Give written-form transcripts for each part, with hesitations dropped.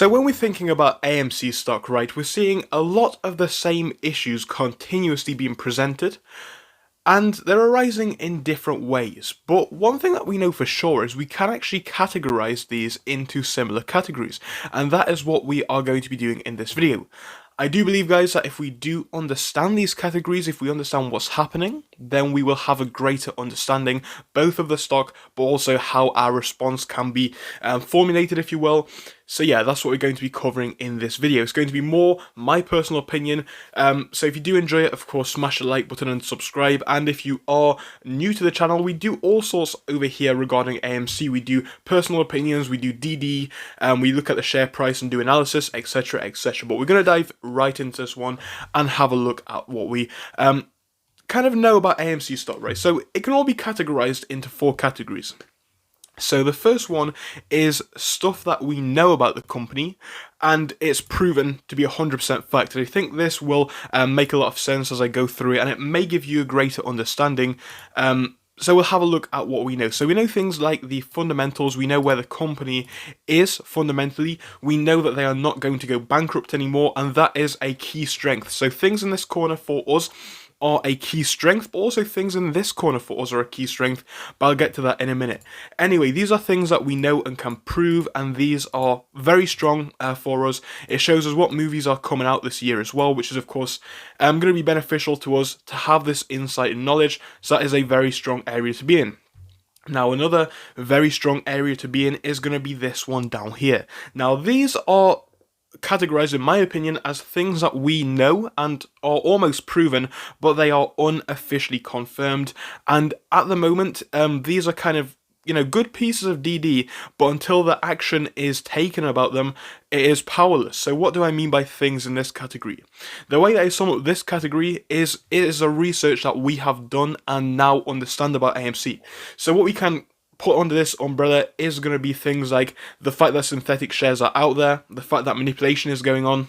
So when we're thinking about AMC stock, right, we're seeing a lot of the same issues continuously being presented, and they're arising in different ways. But one thing that we know for sure is we can actually categorize these into similar categories, and that is what we are going to be doing in this video. I do believe, guys, that if we do understand these categories, if we understand what's happening, then we will have a greater understanding both of the stock, but also how our response can be formulated, if you will. So yeah, that's what we're going to be covering in this video. It's going to be more my personal opinion. So if you do enjoy it, of course, smash the like button and subscribe. And if you are new to the channel, we do all sorts over here regarding AMC. We do personal opinions, we do DD, we look at the share price and do analysis, etc, etc. But we're going to dive right into this one and have a look at what we kind of know about AMC stock, right? So it can all be categorized into 4 categories. So the first one is stuff that we know about the company, and it's proven to be 100% fact. And I think this will make a lot of sense as I go through it, and it may give you a greater understanding. So we'll have a look at what we know. So we know things like the fundamentals, we know where the company is fundamentally, we know that they are not going to go bankrupt anymore, and that is a key strength. So things in this corner for us are a key strength, but also things in this corner for us are a key strength, but I'll get to that in a minute. Anyway, these are things that we know and can prove, and these are very strong for us. It shows us what movies are coming out this year as well, which is of course going to be beneficial to us to have this insight and knowledge, so that is a very strong area to be in. Now, another very strong area to be in is going to be this one down here. Now, these are categorized, in my opinion, as things that we know and are almost proven, but they are unofficially confirmed. And at the moment, these are kind of, good pieces of DD, but until the action is taken about them, it is powerless. So what do I mean by things in this category? The way that I sum up this category is it is a research that we have done and now understand about AMC. So what we can put under this umbrella is going to be things like the fact that synthetic shares are out there, the fact that manipulation is going on,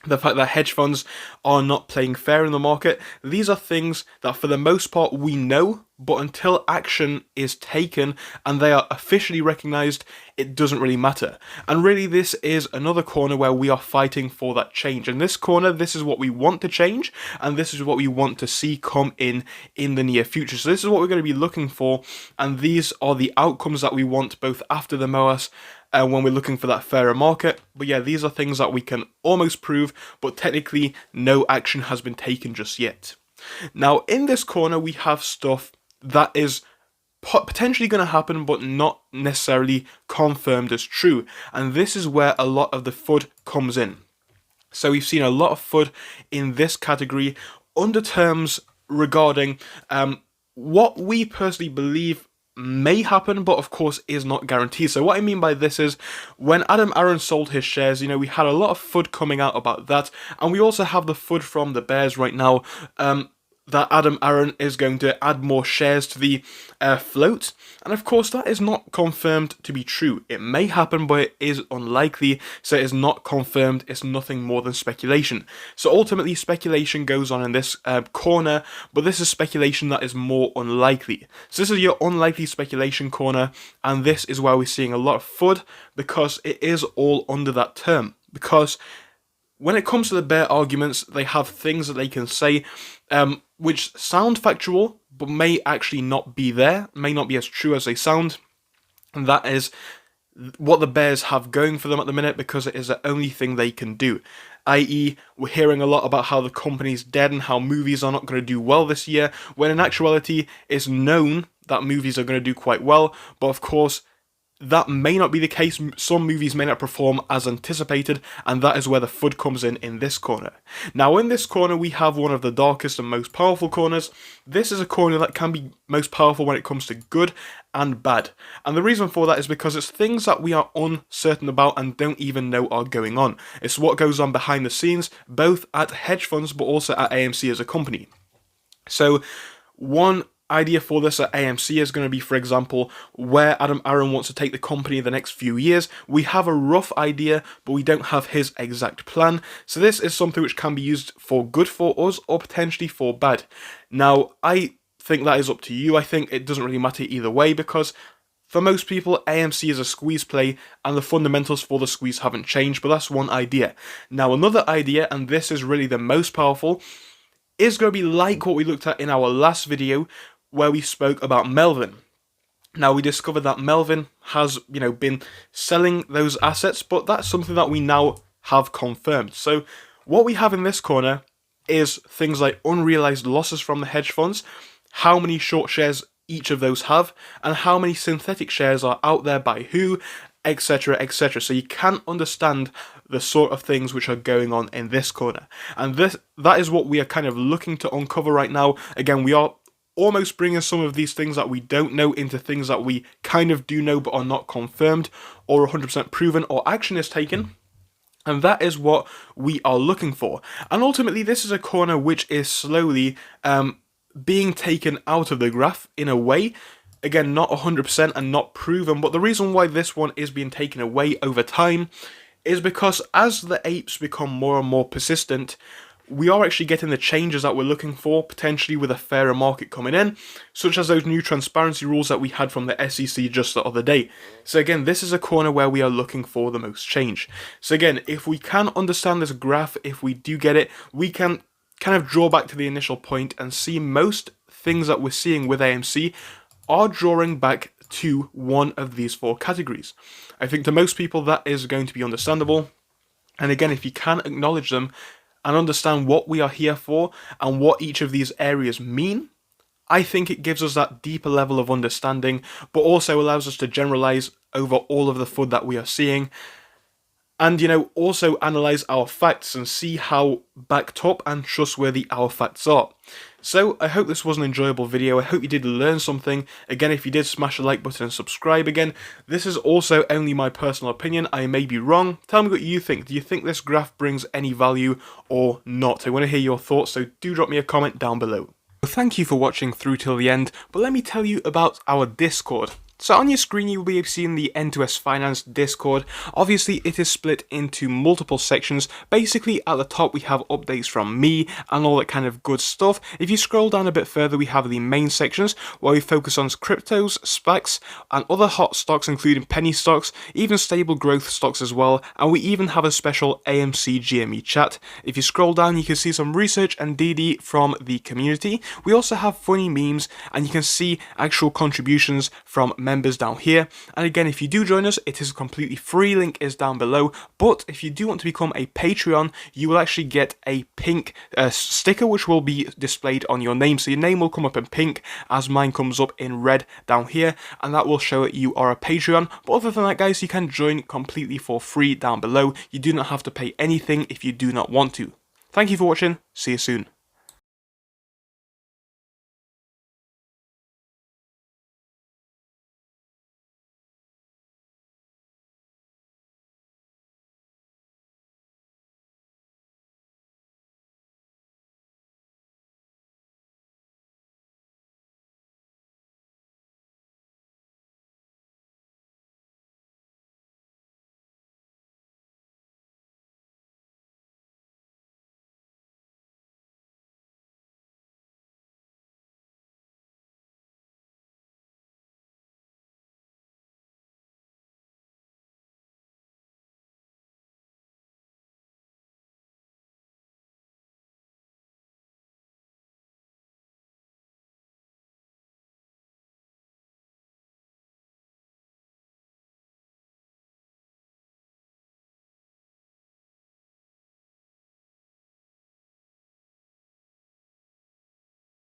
the fact that hedge funds are not playing fair in the market. These are things that for the most part we know, but until action is taken and they are officially recognized, it doesn't really matter. And really this is another corner where we are fighting for that change. In this corner, this is what we want to change, and this is what we want to see come in the near future. So this is what we're going to be looking for, and these are the outcomes that we want both after the MOAS when we're looking for that fairer market. But yeah, these are things that we can almost prove, but technically no action has been taken just yet. Now, in this corner, we have stuff that is potentially going to happen, but not necessarily confirmed as true. And this is where a lot of the FUD comes in. So we've seen a lot of FUD in this category under terms regarding what we personally believe may happen, but of course is not guaranteed. So what I mean by this is when Adam Aron sold his shares, we had a lot of FUD coming out about that, and we also have the FUD from the bears right now, that Adam Aron is going to add more shares to the float, and of course that is not confirmed to be true. It may happen, but it is unlikely, so it is not confirmed. It's nothing more than speculation. So ultimately speculation goes on in this corner, but this is speculation that is more unlikely. So this is your unlikely speculation corner, and this is where we're seeing a lot of FUD, because it is all under that term. Because when it comes to the bear arguments, they have things that they can say which sound factual, but may actually not be there, may not be as true as they sound. And that is what the bears have going for them at the minute, because it is the only thing they can do. I.e., we're hearing a lot about how the company's dead and how movies are not going to do well this year, when in actuality it's known that movies are going to do quite well, but of course that may not be the case. Some movies may not perform as anticipated, and that is where the FUD comes in this corner. Now, in this corner, we have one of the darkest and most powerful corners. This is a corner that can be most powerful when it comes to good and bad. And the reason for that is because it's things that we are uncertain about and don't even know are going on. It's what goes on behind the scenes, both at hedge funds, but also at AMC as a company. So, one idea for this at AMC is going to be, for example, where Adam Aron wants to take the company in the next few years. We have a rough idea, but we don't have his exact plan. So this is something which can be used for good for us or potentially for bad. Now, I think that is up to you. I think it doesn't really matter either way, because For most people, AMC is a squeeze play, and the fundamentals for the squeeze haven't changed, but that's one idea. Now, another idea, and this is really the most powerful, is going to be like what we looked at in our last video, where we spoke about Melvin. Now, we discovered that Melvin has, been selling those assets, but that's something that we now have confirmed. So, what we have in this corner is things like unrealized losses from the hedge funds, how many short shares each of those have, and how many synthetic shares are out there by who, etc, etc. So you can understand the sort of things which are going on in this corner. And that is what we are kind of looking to uncover right now. Again, we are almost bringing some of these things that we don't know into things that we kind of do know but are not confirmed or 100% proven or action is taken. And that is what we are looking for. And ultimately, this is a corner which is slowly being taken out of the graph in a way. Again, not 100% and not proven, but the reason why this one is being taken away over time is because as the apes become more and more persistent, we are actually getting the changes that we're looking for, potentially with a fairer market coming in, such as those new transparency rules that we had from the SEC just the other day. So again, this is a corner where we are looking for the most change. So again, if we can understand this graph, if we do get it, we can kind of draw back to the initial point and see most things that we're seeing with AMC are drawing back to one of these four categories. I think to most people that is going to be understandable. And again, if you can acknowledge them and understand what we are here for and what each of these areas mean, I think it gives us that deeper level of understanding, but also allows us to generalize over all of the FUD that we are seeing. And, also analyze our facts and see how backed up and trustworthy our facts are. So, I hope this was an enjoyable video. I hope you did learn something. Again, if you did, smash the like button and subscribe again. This is also only my personal opinion. I may be wrong. Tell me what you think. Do you think this graph brings any value or not? I want to hear your thoughts, so do drop me a comment down below. Thank you for watching through till the end, but let me tell you about our Discord. So on your screen you will be seeing the N2S Finance Discord. Obviously it is split into multiple sections. Basically at the top we have updates from me and all that kind of good stuff. If you scroll down a bit further we have the main sections where we focus on cryptos, SPACs and other hot stocks including penny stocks, even stable growth stocks as well, and we even have a special AMC GME chat. If you scroll down you can see some research and DD from the community. We also have funny memes and you can see actual contributions from members down here. And again, if you do join us, it is completely free, link is down below. But if you do want to become a Patreon, you will actually get a pink sticker which will be displayed on your name. So your name will come up in pink as mine comes up in red down here, and that will show that you are a Patreon. But other than that guys, you can join completely for free down below. You do not have to pay anything if you do not want to. Thank you for watching, see you soon.